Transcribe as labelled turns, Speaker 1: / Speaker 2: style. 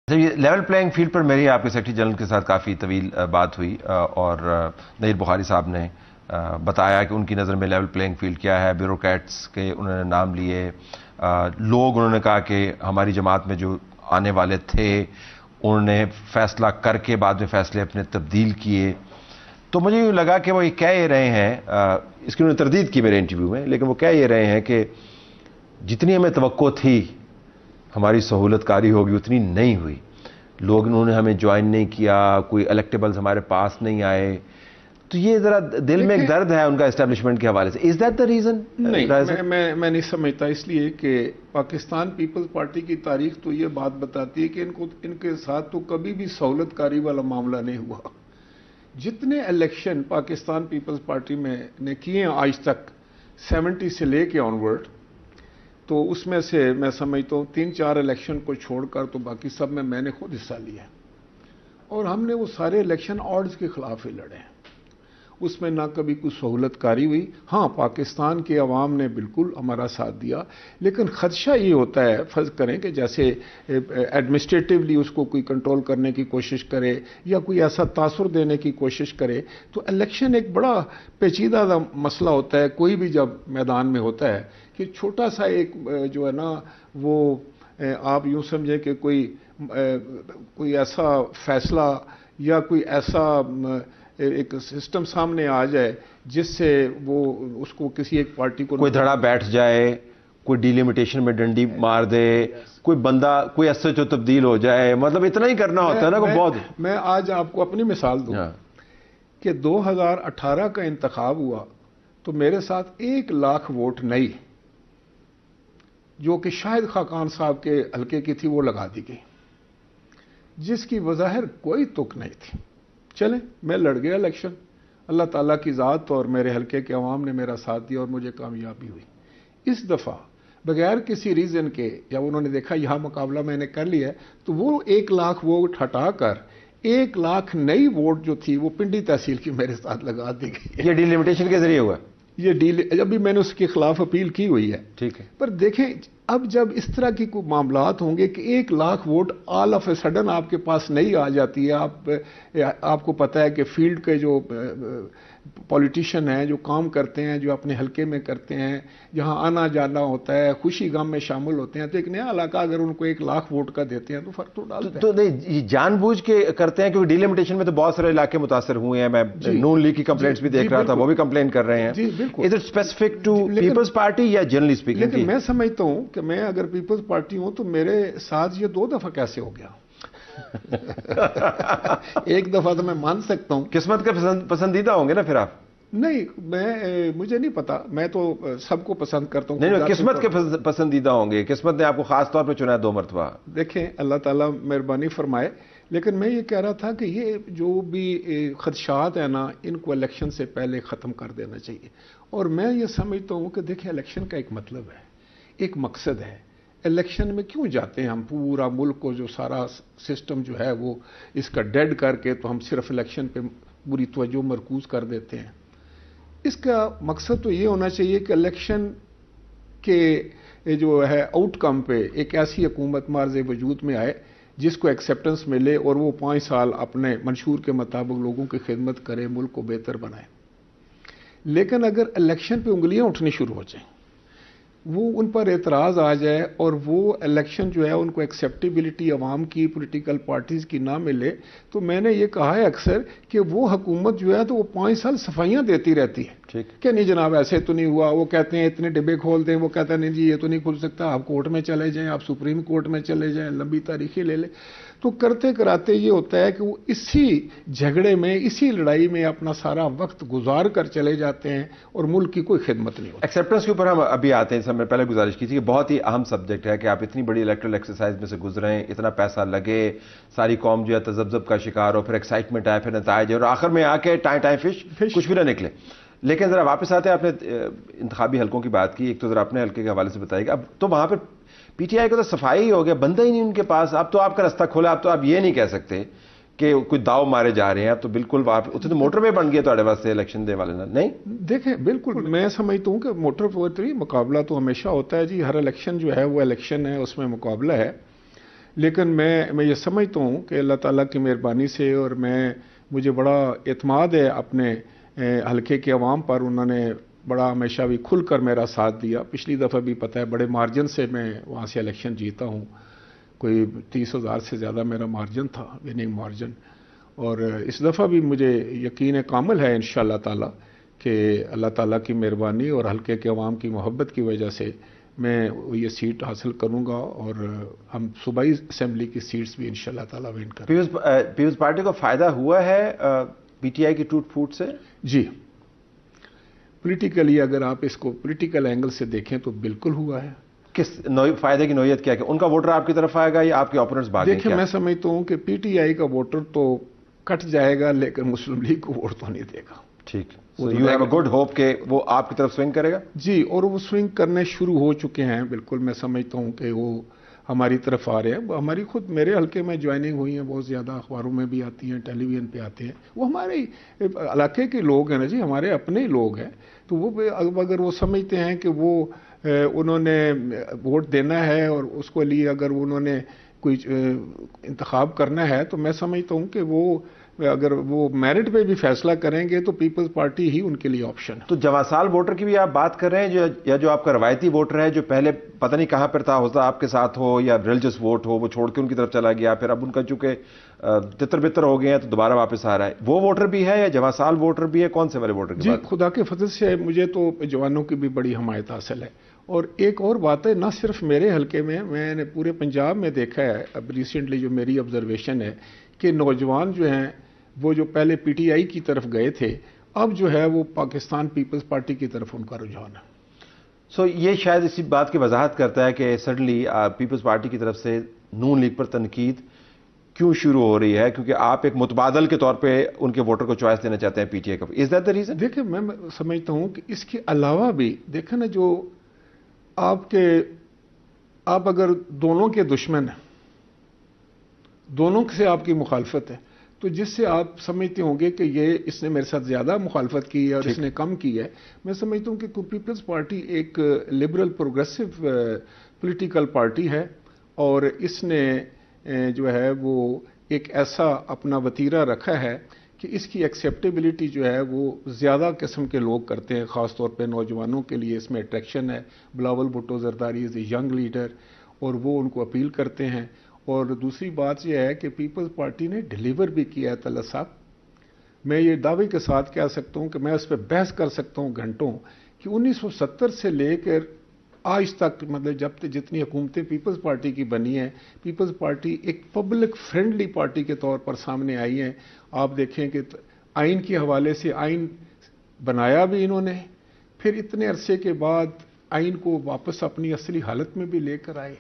Speaker 1: جب یہ level playing field پر میری آپ کے سیکرٹری جنرل کے ساتھ کافی طویل بات ہوئی اور نذیر بخاری صاحب نے بتایا کہ ان کی نظر میں لیول پلینگ فیلڈ کیا ہے، بیوروکریٹس کے انہوں نے نام لیے، لوگ انہوں نے کہا کہ ہماری جماعت میں جو آنے والے تھے انہوں نے فیصلہ کر کے بعد میں فیصلے اپنے تبدیل کیے، تو مجھے یوں لگا کہ وہ یہ کہہ یہ رہے ہیں، اس کی انہوں نے تردید کی میرے انٹرویو میں، لیکن وہ کہہ یہ رہے ہیں کہ جتنی ہمیں توقع تھی ہماری سہولت کاری ہوگی اتنی نہیں ہوئی، لوگ انہوں نے ہمیں جوائن نہیں کیا، کوئی الیکٹیبلز ہمارے پاس نہیں آئے، تو یہ ذرا دل میں ایک درد ہے ان کا اسٹیبلشمنٹ کے حوالے سے. Is that the reason?
Speaker 2: نہیں، میں نہیں سمجھتا، اس لیے کہ پاکستان پیپلز پارٹی کی تاریخ تو یہ بات بتاتی ہے کہ ان کے ساتھ تو کبھی بھی سہولت کاری والا معاملہ نہیں ہوا. جتنے الیکشن پاکستان پیپلز پارٹی میں نے کیے ہیں آج تک 70 سے لے کے آنورڈ، تو اس میں سے میں سمجھتا ہوں 3-4 الیکشن کو چھوڑ کر تو باقی سب میں نے خود حصہ لیا ہے، اور ہم نے وہ سارے الیکشن آڈز کے خلاف ہی لڑے ہیں. اس میں نہ کبھی کوئی سہولت کاری ہوئی. ہاں، پاکستان کے عوام نے بالکل ہمارا ساتھ دیا، لیکن خدشہ یہ ہوتا ہے، فرض کریں کہ جیسے ایڈمنسٹریٹولی اس کو کوئی کنٹرول کرنے کی کوشش کرے یا کوئی ایسا تاثر دینے کی کوشش کرے، تو الیکشن ایک بڑا پیچیدہ مسئلہ ہوتا ہے. کوئی بھی جب میدان میں ہوتا ہے کہ چھوٹا سا ایک جو ہے نا، وہ آپ یوں سمجھیں کہ کوئی ایسا فیصلہ یا کوئی ایسا ایک سسٹم سامنے آ جائے جس سے وہ اس کو کسی ایک پارٹی کو
Speaker 1: کوئی دھڑا بیٹھ جائے، کوئی ڈیلیمیٹیشن میں ڈنڈی مار دے، کوئی بندہ کوئی ایس ایچ او تبدیل ہو جائے، مطلب اتنا ہی کرنا ہوتا ہے نا. بہت
Speaker 2: میں آج آپ کو اپنی مثال دوں کہ 2018 کا انتخاب ہوا تو میرے ساتھ 1 لاکھ ووٹ نہیں، جو کہ شاہد خاقان صاحب کے حلقے کی تھی، وہ لگا دی گئی، جس کی بظاہر کوئی تک نہیں تھی. چلیں، میں لڑ گیا الیکشن، اللہ تعالیٰ کی ذات اور میرے حلقے کے عوام نے میرا ساتھ دیا اور مجھے کامیابی ہوئی. اس دفعہ بغیر کسی ریزن کے جب انہوں نے دیکھا یہاں مقابلہ میں نے کر لیا ہے، تو وہ 1 لاکھ ووٹ ہٹا کر 1 لاکھ نئی ووٹ جو تھی وہ پنڈی تحصیل کی میرے ساتھ لگا دی گئی.
Speaker 1: یہ ڈیلیمیٹیشن کے ذریعے ہوا؟
Speaker 2: یہ ابھی میں نے اس کے خلاف اپیل کی ہوئی ہے.
Speaker 1: ٹھیک ہے،
Speaker 2: پر دیکھیں اب جب اس طرح کی کوئی معاملات ہوں گے کہ 1 lakh vote all of a sudden آپ کے پاس نہیں آ جاتی ہے، آپ کو پتہ ہے کہ فیلڈ کے جو پولیٹیشین ہیں، جو کام کرتے ہیں، جو اپنے حلقے میں کرتے ہیں، جہاں آنا جانا ہوتا ہے، خوشی غم میں شامل ہوتے ہیں، تو ایک نیا علاقہ اگر ان کو 1 لاکھ ووٹ کا دیتے ہیں تو فرق تو ڈالتے ہیں.
Speaker 1: تو نہیں، یہ جان بوجھ کے کرتے ہیں کیونکہ ڈیلیمیٹیشن میں تو بہت سارے علاقے متاثر ہوئے ہیں. میں نون لیگ کی کمپلینٹس بھی دیکھ رہا تھا، وہ بھی کمپلین کر رہے ہیں.
Speaker 2: جی بالکل.
Speaker 1: Is it specific to Peoples Party یا جنرلی اسپیکنگ؟
Speaker 2: لیکن میں سمجھتا ہوں کہ میں اگر پیپلز پارٹی ہوں تو میرے ساتھ یہ 2 دفعہ کیسے ہو گیا؟ 1 دفعہ تو میں مان سکتا ہوں.
Speaker 1: قسمت کے پسندیدہ ہوں گے نا پھر آپ؟
Speaker 2: نہیں، مجھے نہیں پتا، میں تو سب کو پسند کرتا ہوں.
Speaker 1: نہیں، قسمت کے پسندیدہ ہوں گے، قسمت نے آپ کو خاص طور پہ چنا ہے 2 مرتبہ.
Speaker 2: دیکھیں، اللہ تعالیٰ مہربانی فرمائے، لیکن میں یہ کہہ رہا تھا کہ یہ جو بھی خدشات ہیں نا، ان کو الیکشن سے پہلے ختم کر دینا چاہیے. اور میں یہ سمجھتا ہوں کہ دیکھیں، الیکشن کا ایک مطلب ہے، ایک مقصد ہے. الیکشن میں کیوں جاتے ہیں ہم؟ پورا ملک کو جو سارا سسٹم جو ہے وہ اس کا ڈیڈ کر کے تو ہم صرف الیکشن پہ پوری توجہ مرکوز کر دیتے ہیں. اس کا مقصد تو یہ ہونا چاہیے کہ الیکشن کے جو ہے آؤٹ کم پہ ایک ایسی حکومت مارز وجود میں آئے جس کو ایکسیپٹنس ملے اور وہ 5 سال اپنے منشور کے مطابق لوگوں کی خدمت کرے، ملک کو بہتر بنائے. لیکن اگر الیکشن پہ انگلیاں اٹھنی شروع ہو جائیں، وہ ان پر اعتراض آ جائے اور وہ الیکشن جو ہے ان کو ایکسیپٹیبلٹی عوام کی، پولیٹیکل پارٹیز کی نہ ملے، تو میں نے یہ کہا ہے اکثر کہ وہ حکومت جو ہے تو وہ 5 سال صفائیاں دیتی رہتی ہے کہ نہیں جناب ایسے تو نہیں ہوا. وہ کہتے ہیں اتنے ڈبے کھول دیں، وہ کہتا ہے نہیں جی یہ تو نہیں کھل سکتا، آپ کورٹ میں چلے جائیں، آپ سپریم کورٹ میں چلے جائیں، لمبی تاریخیں لے لیں. تو کرتے کراتے یہ ہوتا ہے کہ وہ اسی جھگڑے میں، اسی لڑائی میں اپنا سارا وقت گزار کر چلے جاتے ہیں اور ملک کی کوئی خدمت نہیں ہوتی.
Speaker 1: ایکسیپٹنس کے اوپر ہم ابھی آتے ہیں. اس میں پہلے گزارش کی تھی کہ بہت ہی اہم سبجیکٹ ہے کہ آپ اتنی بڑی الیکٹرل ایکسرسائز میں سے گزریں، اتنا پیسہ لگے، ساری قوم جو ہے تذبذب کا شکار ہو، پھر ایکسائٹمنٹ آئے، پھر نتائج اور آخر میں آ کے ٹائم فش کچھ بھی نہ نکلے. لیکن ذرا واپس آتے ہیں، آپ نے انتخابی حلقوں کی بات کی، ایک تو ذرا اپنے حلقے کے حوالے سے بتائیے گا. اب تو وہاں پہ پی ٹی آئی کا تو صفائی ہو گیا، بندہ ہی نہیں ان کے پاس. اب تو آپ کا رستہ کھولا، اب تو آپ یہ نہیں کہہ سکتے کہ کوئی داؤ مارے جا رہے ہیں. اب تو بالکل اتنے تو موٹر وے بن گئے تھوڑے واسطے الیکشن دے والے نہیں.
Speaker 2: دیکھیں، بالکل میں سمجھتا ہوں کہ موٹر وے مقابلہ تو ہمیشہ ہوتا ہے جی. ہر الیکشن جو ہے وہ الیکشن ہے، اس میں مقابلہ ہے. لیکن میں یہ سمجھتا ہوں کہ اللہ تعالیٰ کی مہربانی سے، اور مجھے بڑا اعتماد ہے اپنے حلقے کے عوام پر، انہوں نے بڑا ہمیشہ بھی کھل کر میرا ساتھ دیا. پچھلی دفعہ بھی پتہ ہے بڑے مارجن سے میں وہاں سے الیکشن جیتا ہوں، کوئی 30,000 سے زیادہ میرا مارجن تھا، وننگ مارجن. اور اس دفعہ بھی مجھے یقین کامل ہے انشاءاللہ تعالیٰ کہ اللہ تعالیٰ کی مہربانی اور حلقے کے عوام کی محبت کی وجہ سے میں یہ سیٹ حاصل کروں گا، اور ہم صوبائی اسمبلی کی سیٹس بھی انشاءاللہ تعالیٰ ون کریں گے.
Speaker 1: پیپلز پارٹی کو فائدہ ہوا ہے پی ٹی آئی کی ٹوٹ پھوٹ سے؟
Speaker 2: جی، پولیٹیکلی اگر آپ اس کو پولیٹیکل اینگل سے دیکھیں تو بالکل ہوا ہے.
Speaker 1: کس فائدے کی نوعیت کیا کہ ان کا ووٹر آپ کی طرف آئے گا یا آپ کے اوپوننٹس بھاگیں گے؟
Speaker 2: دیکھیں، میں سمجھتا ہوں کہ پی ٹی آئی کا ووٹر تو کٹ جائے گا، لیکن مسلم لیگ کو ووٹ تو نہیں دے گا.
Speaker 1: ٹھیک، you have a good hope کہ وہ آپ کی طرف سوئنگ کرے گا؟
Speaker 2: جی، اور وہ سوئنگ کرنے شروع ہو چکے ہیں. بالکل میں سمجھتا ہوں کہ وہ ہماری طرف آ رہے ہیں. ہماری خود میرے حلقے میں جوائننگ ہوئی ہیں بہت زیادہ، اخباروں میں بھی آتی ہیں، ٹیلی ویژن پہ آتے ہیں. وہ ہمارے علاقے کے لوگ ہیں نا جی، ہمارے اپنے ہی لوگ ہیں. تو وہ اگر وہ سمجھتے ہیں کہ وہ انہوں نے ووٹ دینا ہے اور اس کو لیے اگر انہوں نے کوئی انتخاب کرنا ہے، تو میں سمجھتا ہوں کہ وہ اگر وہ میرٹ پہ بھی فیصلہ کریں گے تو پیپلز پارٹی ہی ان کے لیے آپشن ہے.
Speaker 1: تو جواسال ووٹر کی بھی آپ بات کر رہے ہیں، یا جو آپ کا روایتی ووٹر ہے جو پہلے پتہ نہیں کہاں پر تھا، ہوتا آپ کے ساتھ ہو یا ریلیجس ووٹ ہو، وہ چھوڑ کے ان کی طرف چلا گیا، پھر اب ان کا چونکہ تتر بتر ہو گئے ہیں تو دوبارہ واپس آ رہا ہے، وہ ووٹر بھی ہے یا جواسال ووٹر بھی ہے؟ کون سے والے ووٹر کی بات؟
Speaker 2: جی، خدا کے فضل سے مجھے تو جوانوں کی بھی بڑی حمایت حاصل ہے. اور ایک اور بات ہے، نہ صرف میرے حلقے میں نے پورے پنجاب میں دیکھا ہے، اب ریسنٹلی جو میری آبزرویشن ہے کہ نوجوان جو ہیں وہ جو پہلے پی ٹی آئی کی طرف گئے تھے، اب جو ہے وہ پاکستان پیپلز پارٹی کی طرف ان کا رجحان ہے.
Speaker 1: سو یہ شاید اسی بات کی وضاحت کرتا ہے کہ سڈنلی پیپلز پارٹی کی طرف سے نون لیگ پر تنقید کیوں شروع ہو رہی ہے، کیونکہ آپ ایک متبادل کے طور پہ ان کے ووٹر کو چوائس دینا چاہتے ہیں پی ٹی آئی کا. Is that the reason?
Speaker 2: دیکھیں، میں سمجھتا ہوں کہ اس کے علاوہ بھی دیکھیں نا، جو آپ اگر دونوں کے دشمن ہیں، دونوں سے آپ کی مخالفت ہے، تو جس سے آپ سمجھتے ہوں گے کہ اس نے میرے ساتھ زیادہ مخالفت کی ہے اور اس نے کم کی ہے. میں سمجھتا ہوں کہ پیپلز پارٹی ایک لبرل پروگریسو پولیٹیکل پارٹی ہے، اور اس نے جو ہے وہ ایک ایسا اپنا وتیرہ رکھا ہے کہ اس کی ایکسیپٹیبلٹی جو ہے وہ زیادہ قسم کے لوگ کرتے ہیں، خاص طور پہ نوجوانوں کے لیے اس میں اٹریکشن ہے. بلاول بھٹو زرداری از اے ینگ لیڈر، اور وہ ان کو اپیل کرتے ہیں. اور دوسری بات یہ ہے کہ پیپلز پارٹی نے ڈیلیور بھی کیا ہے. طلعت صاحب، میں یہ دعوے کے ساتھ کہہ سکتا ہوں کہ میں اس پہ بحث کر سکتا ہوں گھنٹوں، کہ 1970 سے لے کر آج تک، مطلب جتنی حکومتیں پیپلز پارٹی کی بنی ہیں، پیپلز پارٹی ایک پبلک فرینڈلی پارٹی کے طور پر سامنے آئی ہیں. آپ دیکھیں کہ آئین کے حوالے سے آئین بنایا بھی انہوں نے، پھر اتنے عرصے کے بعد آئین کو واپس اپنی اصلی حالت میں بھی لے کر آئے.